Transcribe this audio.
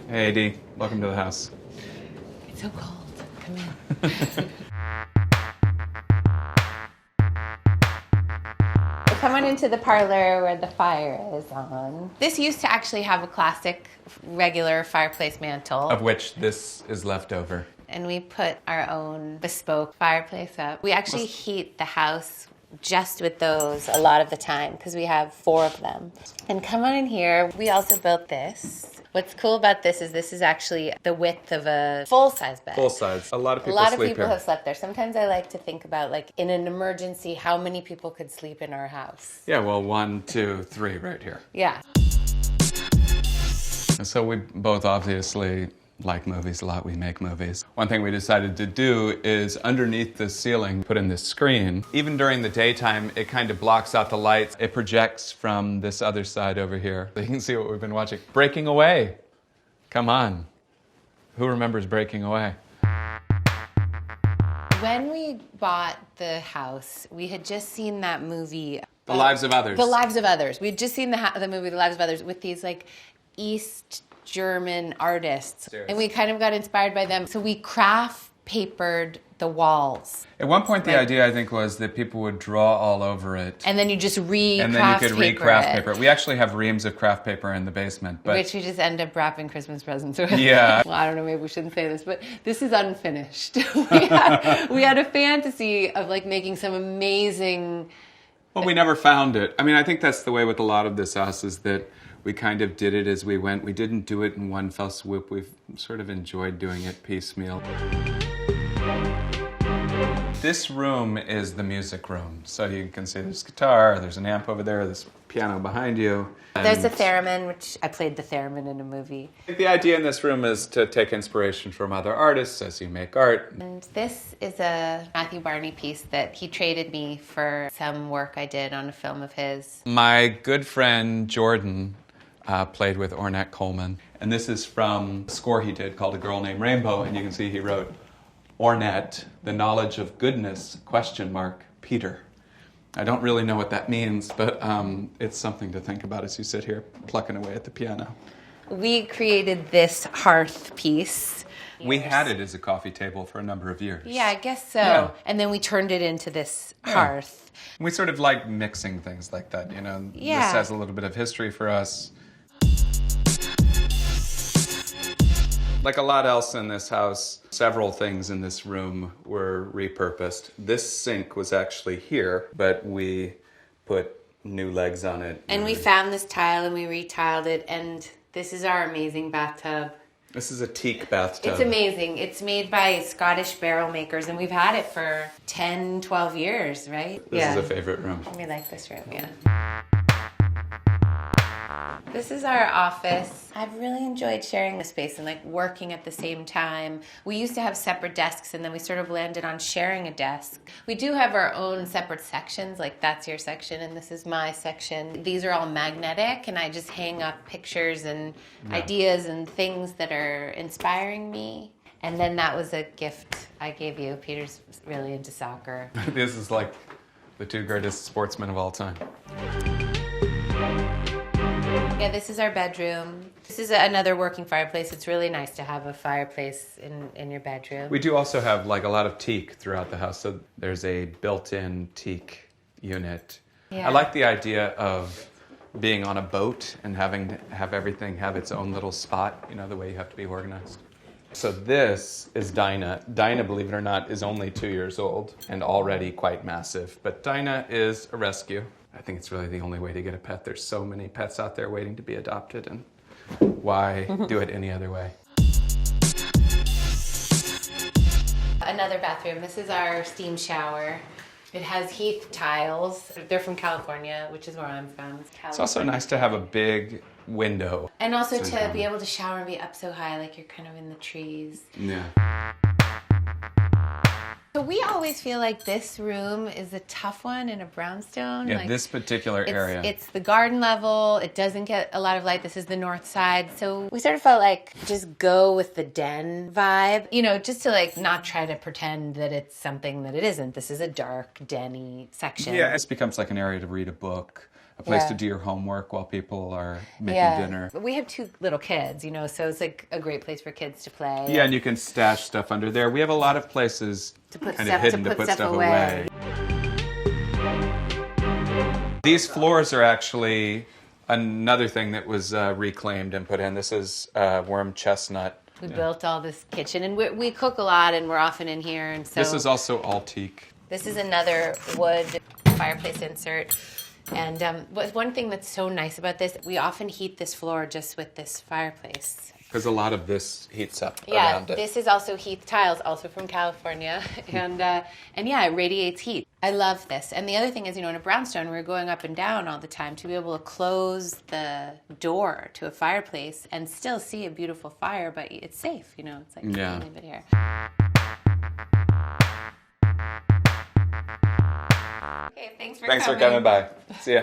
Hey, Dee. Welcome to the house. It's so cold. Come in. Come on into the parlor where the fire is on. This used to actually have a classic, regular fireplace mantle. Of which this is left over. And we put our own bespoke fireplace up. We actually heat the house just with those a lot of the time because we have 4 of them. And come on in here. We also built this. What's cool about this is actually the width of a full-size bed. Full size. A lot of people sleep here. Have slept there. Sometimes I like to think about, like, in an emergency, how many people could sleep in our house. Yeah, well, 1, 2, 3 right here. Yeah. So we both obviously like movies a lot. We make movies. One thing we decided to do is underneath the ceiling, put in this screen. Even during the daytime, it kind of blocks out the lights. It projects from this other side over here. So you can see what we've been watching. Breaking Away. Come on. Who remembers Breaking Away? When we bought the house, we had just seen that movie. The Lives of Others. The Lives of Others. We'd just seen the movie The Lives of Others with these, like, East German artists. Serious. And we kind of got inspired by them. So we craft papered the walls. At one point, the idea, I think, was that people would draw all over it. And then you just And then you could recraft paper. We actually have reams of craft paper in the basement. But which we just end up wrapping Christmas presents with. Yeah. Well, I don't know, maybe we shouldn't say this, but this is unfinished. we had a fantasy of, like, making some amazing... Well, we never found it. I mean, I think that's the way with a lot of this house is that we kind of did it as we went. We didn't do it in one fell swoop. We've sort of enjoyed doing it piecemeal. This room is the music room. So you can see there's guitar, there's an amp over there, there's piano behind you. There's a theremin, which I played the theremin in a movie. The idea in this room is to take inspiration from other artists as you make art. And this is a Matthew Barney piece that he traded me for some work I did on a film of his. My good friend Jordan played with Ornette Coleman. And this is from a score he did called A Girl Named Rainbow. And you can see he wrote, Ornette, the knowledge of goodness, ? Peter. I don't really know what that means, but it's something to think about as you sit here plucking away at the piano. We created this hearth piece. We had it as a coffee table for a number of years. Yeah, I guess so. Yeah. And then we turned it into this hearth. We sort of like mixing things like that, you know. Yeah. This has a little bit of history for us. Like a lot else in this house, several things in this room were repurposed. This sink was actually here, but we put new legs on it. And we found this tile and we retiled it, and this is our amazing bathtub. This is a teak bathtub. It's amazing. It's made by Scottish barrel makers, and we've had it for 10, 12 years, right? This is a favorite room. We like this room, yeah. This is our office. I've really enjoyed sharing the space and, like, working at the same time. We used to have separate desks, and then we sort of landed on sharing a desk. We do have our own separate sections, like that's your section and this is my section. These are all magnetic, and I just hang up pictures and ideas and things that are inspiring me. And then that was a gift I gave you. Peter's really into soccer. This is like the 2 greatest sportsmen of all time. Yeah, this is our bedroom. This is another working fireplace. It's really nice to have a fireplace in your bedroom. We do also have like a lot of teak throughout the house. So there's a built-in teak unit. Yeah. I like the idea of being on a boat and having to have everything have its own little spot, you know, the way you have to be organized. So this is Dinah. Dinah, believe it or not, is only 2 years old and already quite massive. But Dinah is a rescue. I think it's really the only way to get a pet. There's so many pets out there waiting to be adopted, and why do it any other way? Another bathroom. This is our steam shower. It has heath tiles. They're from California, which is where I'm from. It's also nice to have a big window. And also to be able to shower and be up so high, like you're kind of in the trees. Yeah. So we always feel like this room is a tough one in a brownstone. Yeah, like, this particular area. It's the garden level. It doesn't get a lot of light. This is the north side. So we sort of felt like just go with the den vibe, you know, just to like not try to pretend that it's something that it isn't. This is a dark, den-y section. Yeah, this becomes like an area to read a book, a place Yeah. to do your homework while people are making dinner. But we have 2 little kids, you know, so it's like a great place for kids to play. Yeah, and you can stash stuff under there. We have a lot of places To put kind stuff- of hidden to to put put stuff stuff away. These floors are actually another thing that was reclaimed and put in. This is worm chestnut. We built all this kitchen, and we cook a lot, and we're often in here. And so This is also all teak. this is another wood fireplace insert. And one thing that's so nice about this, we often heat this floor just with this fireplace. Because a lot of this heats up Yeah, around it. this is also Heath tiles, also from California, and yeah, it radiates heat. I love this. And the other thing is, you know, in a brownstone, we're going up and down all the time to be able to close the door to a fireplace and still see a beautiful fire, but it's safe, you know. It's like Yeah. leave it here. Okay, thanks for Thanks coming. for coming by. See ya.